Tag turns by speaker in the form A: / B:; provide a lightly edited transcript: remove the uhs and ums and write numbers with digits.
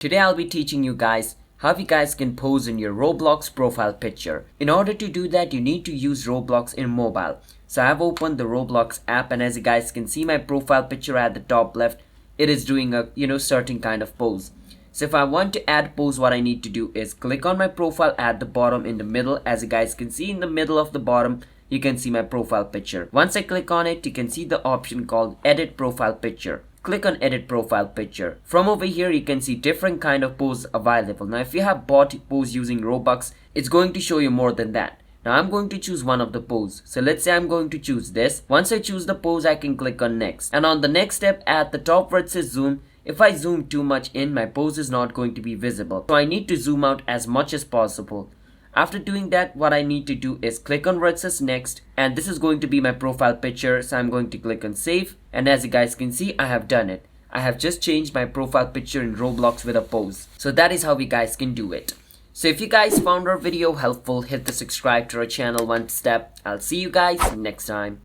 A: Today I'll be teaching you guys how you guys can pose in your Roblox profile picture. In order to do that, you need to use Roblox in mobile. So I've opened the Roblox app, and as you guys can see my profile picture at the top left, it is doing a certain kind of pose. So if I want to add pose, what I need to do is click on my profile at the bottom in the middle. As you guys can see in the middle of the bottom, you can see my profile picture. Once I click on it, you can see the option called edit profile picture. Click on edit profile picture. From over here you can see different kind of pose available. Now if you have bought pose using Robux, it's going to show you more than that. Now I'm going to choose one of the pose. So let's say I'm going to choose this. Once I choose the pose, I can click on next. And on the next step at the top where it says zoom, if I zoom too much in, my pose is not going to be visible. So I need to zoom out as much as possible. After doing that, what I need to do is click on where it says next, and this is going to be my profile picture. So I'm going to click on save, and as you guys can see, I have done it. I have just changed my profile picture in Roblox with a pose. So that is how you guys can do it. So if you guys found our video helpful, hit the subscribe to our channel one step. I'll see you guys next time.